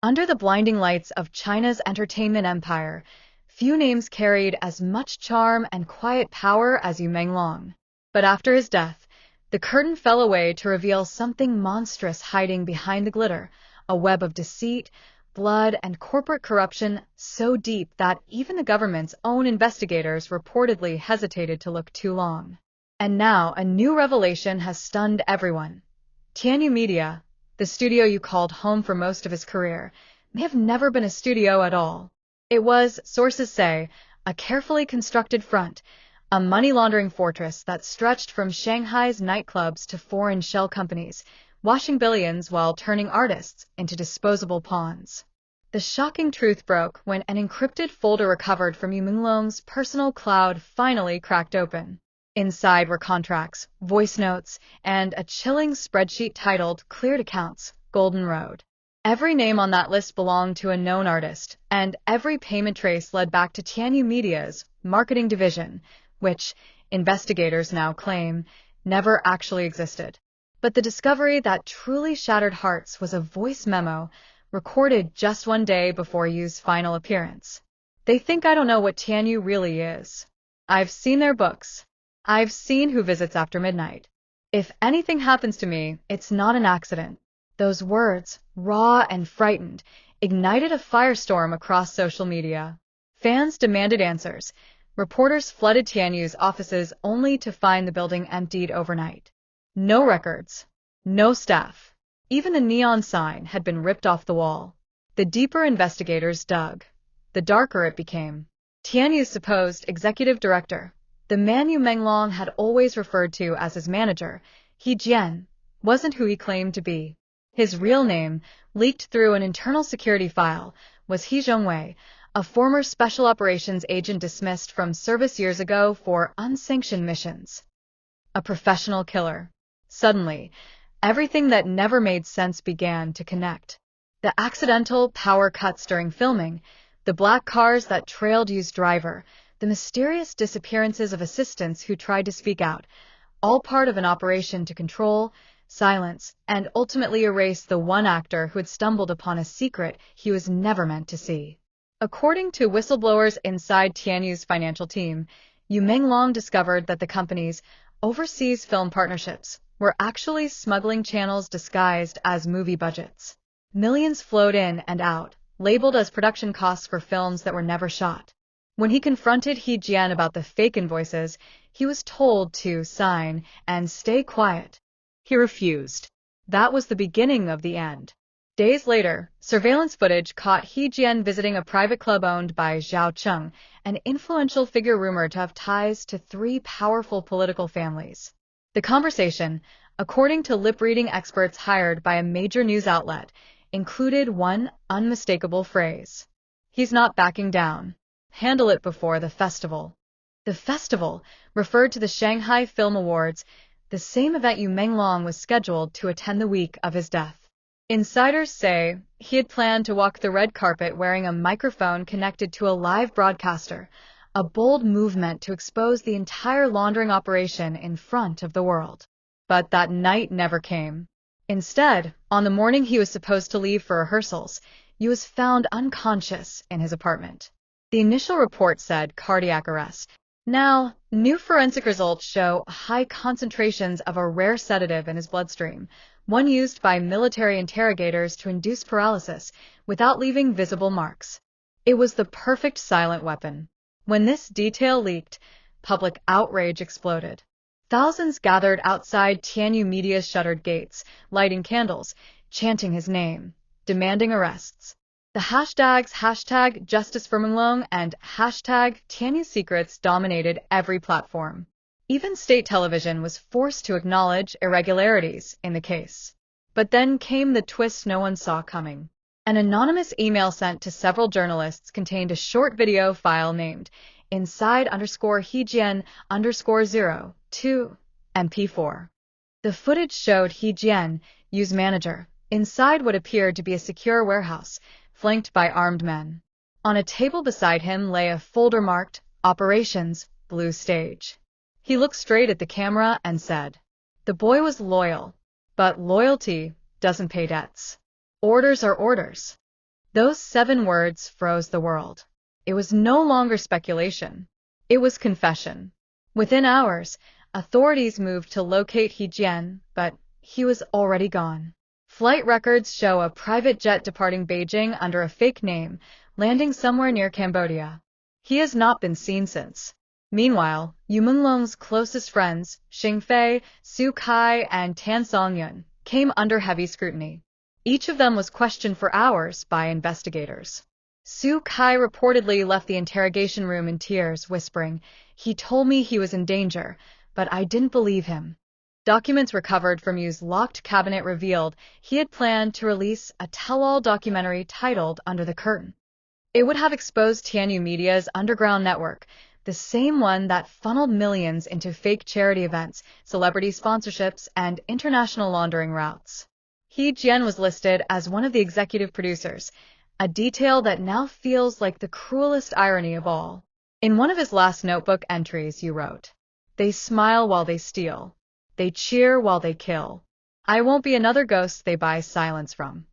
Under the blinding lights of China's entertainment empire, few names carried as much charm and quiet power as Menglong. But after his death, the curtain fell away to reveal something monstrous hiding behind the glitter, a web of deceit, blood, and corporate corruption so deep that even the government's own investigators reportedly hesitated to look too long. And now a new revelation has stunned everyone. Tianyu Media, the studio you called home for most of his career, may have never been a studio at all. It was, sources say, a carefully constructed front, a money laundering fortress that stretched from Shanghai's nightclubs to foreign shell companies, washing billions while turning artists into disposable pawns. The shocking truth broke when an encrypted folder recovered from Yumenglong's personal cloud finally cracked open. Inside were contracts, voice notes, and a chilling spreadsheet titled Cleared Accounts, Golden Road. Every name on that list belonged to a known artist, and every payment trace led back to Tianyu Media's marketing division, which, investigators now claim, never actually existed. But the discovery that truly shattered hearts was a voice memo recorded just one day before Yu's final appearance. They think I don't know what Tianyu really is. I've seen their books. I've seen who visits after midnight. If anything happens to me, it's not an accident. Those words, raw and frightened, ignited a firestorm across social media. Fans demanded answers. Reporters flooded Tianyu's offices only to find the building emptied overnight. No records. No staff. Even the neon sign had been ripped off the wall. The deeper investigators dug, the darker it became. Tianyu's supposed executive director, the man Menglong had always referred to as his manager, He Jian, wasn't who he claimed to be. His real name, leaked through an internal security file, was He Zhongwei, a former special operations agent dismissed from service years ago for unsanctioned missions. A professional killer. Suddenly, everything that never made sense began to connect. The accidental power cuts during filming, the black cars that trailed Yu's driver, the mysterious disappearances of assistants who tried to speak out, all part of an operation to control, silence, and ultimately erase the one actor who had stumbled upon a secret he was never meant to see. According to whistleblowers inside Tianyu's financial team, Menglong discovered that the company's overseas film partnerships were actually smuggling channels disguised as movie budgets. Millions flowed in and out, labeled as production costs for films that were never shot. When he confronted He Jian about the fake invoices, he was told to sign and stay quiet. He refused. That was the beginning of the end. Days later, surveillance footage caught He Jian visiting a private club owned by Zhao Cheng, an influential figure rumored to have ties to 3 powerful political families. The conversation, according to lip-reading experts hired by a major news outlet, included one unmistakable phrase. He's not backing down. Handle it before the festival. The festival referred to the Shanghai Film Awards, the same event Menglong was scheduled to attend the week of his death. Insiders say he had planned to walk the red carpet wearing a microphone connected to a live broadcaster, a bold movement to expose the entire laundering operation in front of the world. But that night never came. Instead, on the morning he was supposed to leave for rehearsals, he was found unconscious in his apartment. The initial report said cardiac arrest. Now, new forensic results show high concentrations of a rare sedative in his bloodstream, one used by military interrogators to induce paralysis without leaving visible marks. It was the perfect silent weapon. When this detail leaked, public outrage exploded. Thousands gathered outside Tianyu Media's shuttered gates, lighting candles, chanting his name, demanding arrests. The hashtags #JusticeForMenglong and #TianyuSecrets dominated every platform. Even state television was forced to acknowledge irregularities in the case. But then came the twist no one saw coming. An anonymous email sent to several journalists contained a short video file named inside_He_Jian_02 MP4. The footage showed He Jian, Yu's manager, inside what appeared to be a secure warehouse, flanked by armed men. On a table beside him lay a folder marked Operations Blue Stage. He looked straight at the camera and said, "The boy was loyal, but loyalty doesn't pay debts. Orders are orders." Those 7 words froze the world. It was no longer speculation. It was confession. Within hours, authorities moved to locate He Jian, but he was already gone. Flight records show a private jet departing Beijing under a fake name, landing somewhere near Cambodia. He has not been seen since. Meanwhile, Yumenglong's closest friends, Xing Fei, Su Kai, and Tan Songyun, came under heavy scrutiny. Each of them was questioned for hours by investigators. Su Kai reportedly left the interrogation room in tears, whispering, "He told me he was in danger, but I didn't believe him." Documents recovered from Yu's locked cabinet revealed he had planned to release a tell-all documentary titled Under the Curtain. It would have exposed Tianyu Media's underground network, the same one that funneled millions into fake charity events, celebrity sponsorships, and international laundering routes. He Jian was listed as one of the executive producers, a detail that now feels like the cruelest irony of all. In one of his last notebook entries, Yu wrote, "They smile while they steal. They cheer while they kill. I won't be another ghost they buy silence from."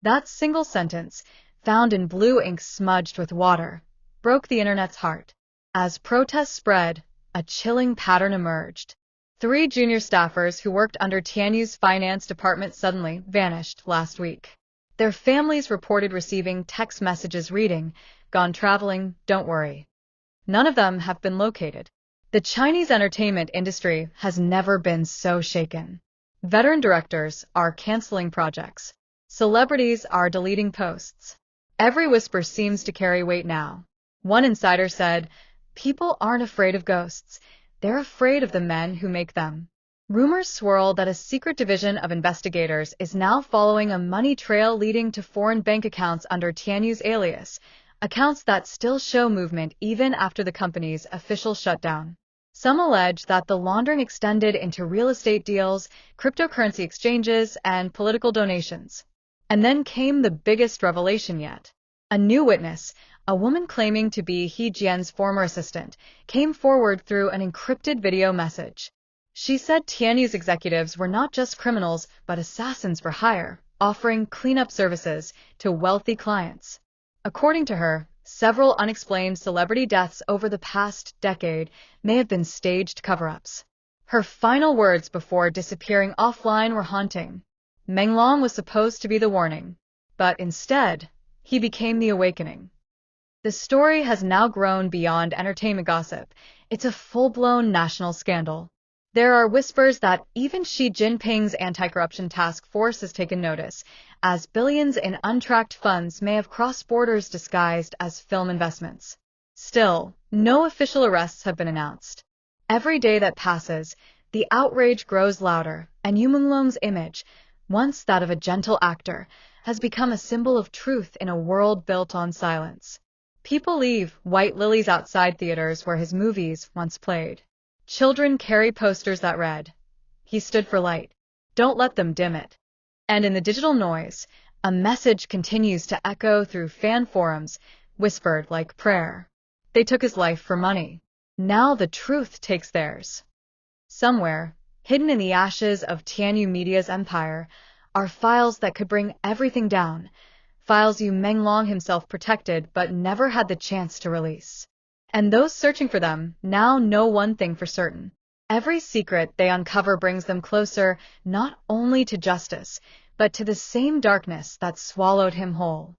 That single sentence, found in blue ink smudged with water, broke the internet's heart. As protests spread, a chilling pattern emerged. 3 junior staffers who worked under Tianyu's finance department suddenly vanished last week. Their families reported receiving text messages reading, "Gone traveling, don't worry." None of them have been located. The Chinese entertainment industry has never been so shaken. Veteran directors are canceling projects. Celebrities are deleting posts. Every whisper seems to carry weight now. One insider said, "People aren't afraid of ghosts. They're afraid of the men who make them." Rumors swirl that a secret division of investigators is now following a money trail leading to foreign bank accounts under Tianyu's alias, accounts that still show movement even after the company's official shutdown. Some allege that the laundering extended into real estate deals, cryptocurrency exchanges, and political donations. And then came the biggest revelation yet. A new witness, a woman claiming to be He Jian's former assistant, came forward through an encrypted video message. She said Tianyu's executives were not just criminals but assassins for hire, offering cleanup services to wealthy clients. According to her, several unexplained celebrity deaths over the past decade may have been staged cover-ups. Her final words before disappearing offline were haunting. Menglong was supposed to be the warning, but instead, he became the awakening. The story has now grown beyond entertainment gossip. It's a full-blown national scandal. There are whispers that even Xi Jinping's anti-corruption task force has taken notice, as billions in untracked funds may have crossed borders disguised as film investments. Still, no official arrests have been announced. Every day that passes, the outrage grows louder, and Yumenglong's image, once that of a gentle actor, has become a symbol of truth in a world built on silence. People leave white lilies outside theaters where his movies once played. Children carry posters that read, "He stood for light. Don't let them dim it." And in the digital noise, a message continues to echo through fan forums, whispered like prayer. They took his life for money. Now the truth takes theirs. Somewhere, hidden in the ashes of Tianyu Media's empire, are files that could bring everything down, files Menglong himself protected but never had the chance to release. And those searching for them now know one thing for certain. Every secret they uncover brings them closer not only to justice, but to the same darkness that swallowed him whole.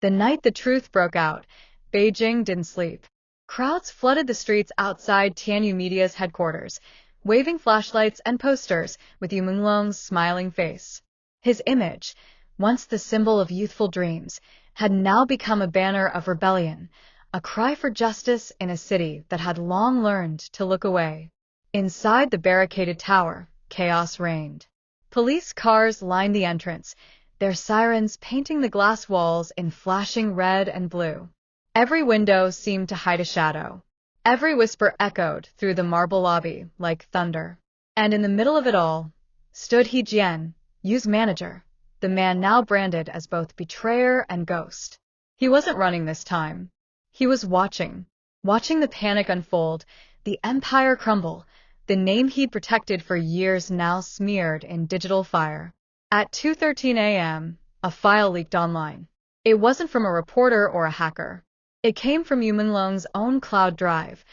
The night the truth broke out, Beijing didn't sleep. Crowds flooded the streets outside Tianyu Media's headquarters, waving flashlights and posters with Yumenglong's smiling face. His image, once the symbol of youthful dreams, had now become a banner of rebellion, a cry for justice in a city that had long learned to look away. Inside the barricaded tower, chaos reigned. Police cars lined the entrance, their sirens painting the glass walls in flashing red and blue. Every window seemed to hide a shadow. Every whisper echoed through the marble lobby like thunder. And in the middle of it all, stood He Jian, Yu's manager, the man now branded as both betrayer and ghost. He wasn't running this time. He was watching the panic unfold, the empire crumble, the name he'd protected for years now smeared in digital fire. At 2:13 a.m., a file leaked online. It wasn't from a reporter or a hacker. It came from Yumenglong's own cloud drive,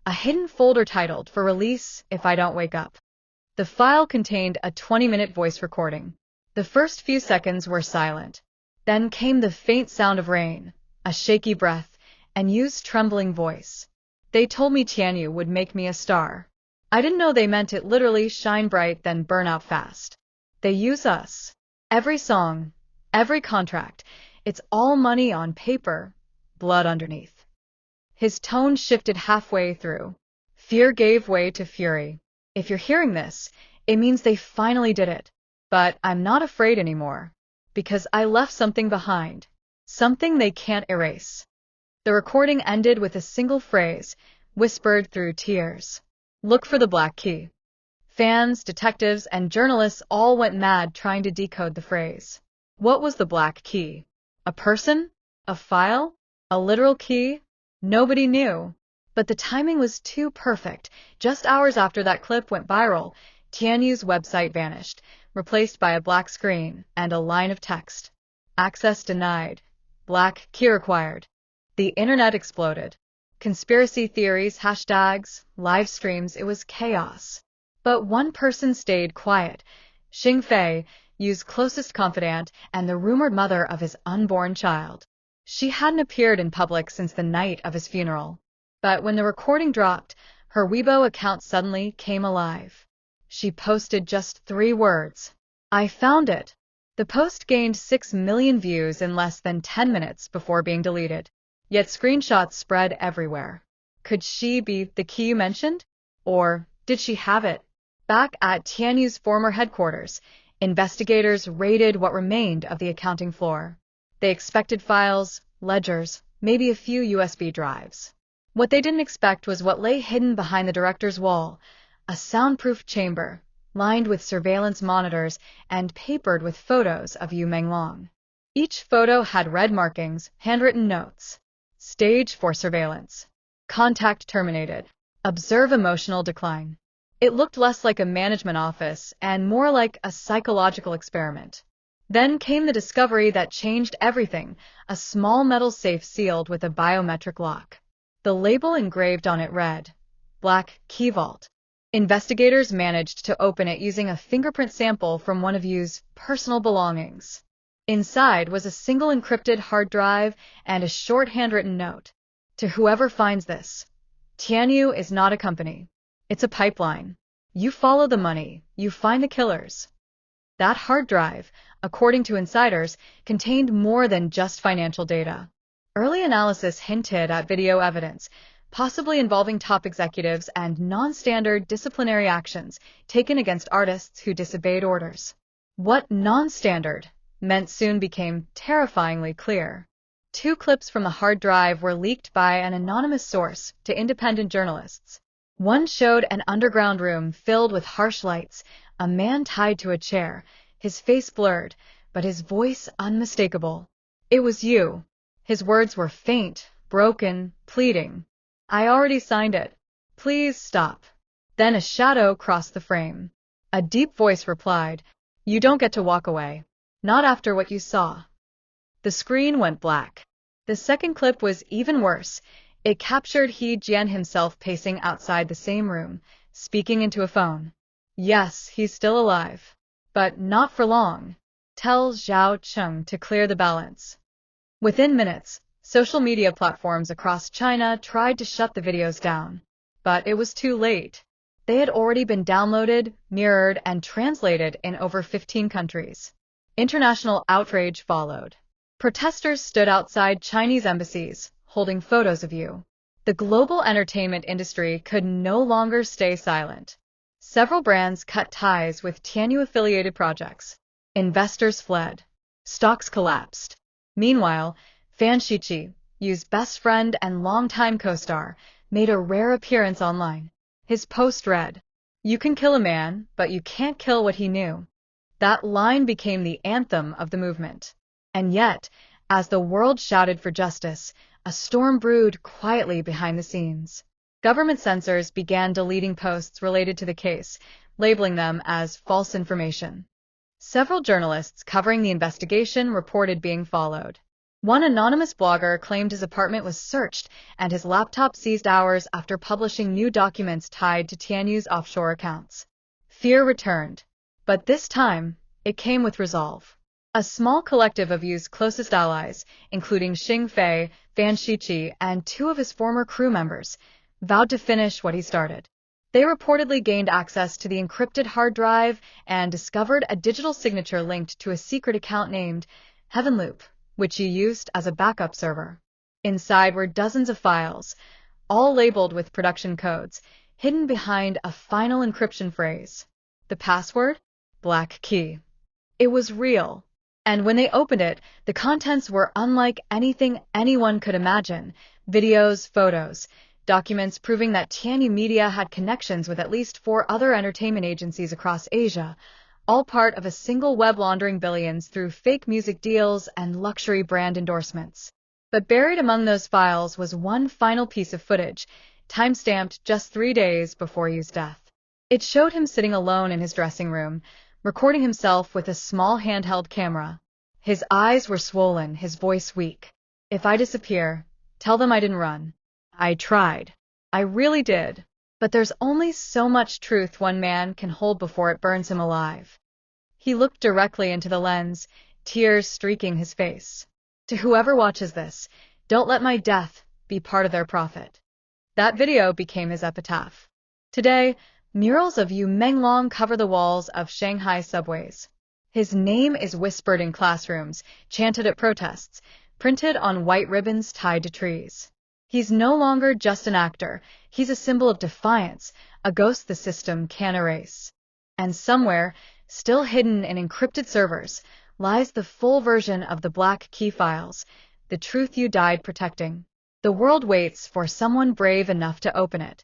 a hidden folder titled "For Release If I Don't Wake Up." The file contained a 20-minute voice recording. The first few seconds were silent. Then came the faint sound of rain, a shaky breath, and Yu's trembling voice. "They told me Tianyu would make me a star. I didn't know they meant it literally shine bright then burn out fast. They use us. Every song, every contract, it's all money on paper, blood underneath." His tone shifted halfway through. Fear gave way to fury. "If you're hearing this, it means they finally did it. But I'm not afraid anymore. Because I left something behind. Something they can't erase." The recording ended with a single phrase, whispered through tears. "Look for the black key." Fans, detectives, and journalists all went mad trying to decode the phrase. What was the black key? A person? A file? A literal key? Nobody knew. But the timing was too perfect. Just hours after that clip went viral, Tianyu's website vanished, replaced by a black screen and a line of text. "Access denied. Black key required." The internet exploded. Conspiracy theories, hashtags, live streams, it was chaos. But one person stayed quiet. Xing Fei, Yu's closest confidant and the rumored mother of his unborn child. She hadn't appeared in public since the night of his funeral. But when the recording dropped, her Weibo account suddenly came alive. She posted just 3 words. "I found it." The post gained 6 million views in less than 10 minutes before being deleted. Yet screenshots spread everywhere. Could she be the key you mentioned? Or did she have it? Back at Tianyu's former headquarters, investigators raided what remained of the accounting floor. They expected files, ledgers, maybe a few USB drives. What they didn't expect was what lay hidden behind the director's wall, a soundproof chamber, lined with surveillance monitors and papered with photos of Menglong. Each photo had red markings, handwritten notes. Stage for surveillance. Contact terminated. Observe emotional decline. It looked less like a management office and more like a psychological experiment. Then came the discovery that changed everything, a small metal safe sealed with a biometric lock. The label engraved on it read, "Black Key Vault." Investigators managed to open it using a fingerprint sample from one of Yu's personal belongings. Inside was a single encrypted hard drive and a short handwritten note. "To whoever finds this, Tianyu is not a company. It's a pipeline. You follow the money, you find the killers." That hard drive, according to insiders, contained more than just financial data. Early analysis hinted at video evidence, possibly involving top executives and non-standard disciplinary actions taken against artists who disobeyed orders. What non-standard meant soon became terrifyingly clear. 2 clips from the hard drive were leaked by an anonymous source to independent journalists. One showed an underground room filled with harsh lights, a man tied to a chair, his face blurred, but his voice unmistakable. "It was you." His words were faint, broken, pleading. "I already signed it. Please stop." Then a shadow crossed the frame. A deep voice replied, "You don't get to walk away. Not after what you saw." The screen went black. The second clip was even worse. It captured He Jian himself pacing outside the same room, speaking into a phone. "Yes, he's still alive. But not for long. Tell Zhao Cheng to clear the balance." Within minutes, social media platforms across China tried to shut the videos down. But it was too late. They had already been downloaded, mirrored, and translated in over 15 countries. International outrage followed. Protesters stood outside Chinese embassies, holding photos of Yu. The global entertainment industry could no longer stay silent. Several brands cut ties with Tianyu-affiliated projects. Investors fled. Stocks collapsed. Meanwhile, Fan Shiqi, Yu's best friend and longtime co-star, made a rare appearance online. His post read, "You can kill a man, but you can't kill what he knew." That line became the anthem of the movement. And yet, as the world shouted for justice, a storm brewed quietly behind the scenes. Government censors began deleting posts related to the case, labeling them as false information. Several journalists covering the investigation reported being followed. One anonymous blogger claimed his apartment was searched and his laptop seized hours after publishing new documents tied to Tianyu's offshore accounts. Fear returned, but this time, it came with resolve. A small collective of Yu's closest allies, including Xing Fei, Fan Shiqi, and two of his former crew members, vowed to finish what he started. They reportedly gained access to the encrypted hard drive and discovered a digital signature linked to a secret account named Heavenloop, which he used as a backup server. Inside were dozens of files, all labeled with production codes, hidden behind a final encryption phrase. The password? Black key. It was real. And when they opened it, the contents were unlike anything anyone could imagine. Videos, photos, documents proving that Tanu Media had connections with at least 4 other entertainment agencies across Asia, all part of a single web laundering billions through fake music deals and luxury brand endorsements. But buried among those files was one final piece of footage, time-stamped just 3 days before Yu's death. It showed him sitting alone in his dressing room, recording himself with a small handheld camera. His eyes were swollen, his voice weak. "If I disappear, tell them I didn't run. I tried. I really did. But there's only so much truth one man can hold before it burns him alive." He looked directly into the lens, tears streaking his face. "To whoever watches this, don't let my death be part of their profit." That video became his epitaph. Today, murals of Yumenglong cover the walls of Shanghai subways. His name is whispered in classrooms, chanted at protests, printed on white ribbons tied to trees. He's no longer just an actor, he's a symbol of defiance, a ghost the system can't erase. And somewhere, still hidden in encrypted servers, lies the full version of the black key files, the truth Yu died protecting. The world waits for someone brave enough to open it.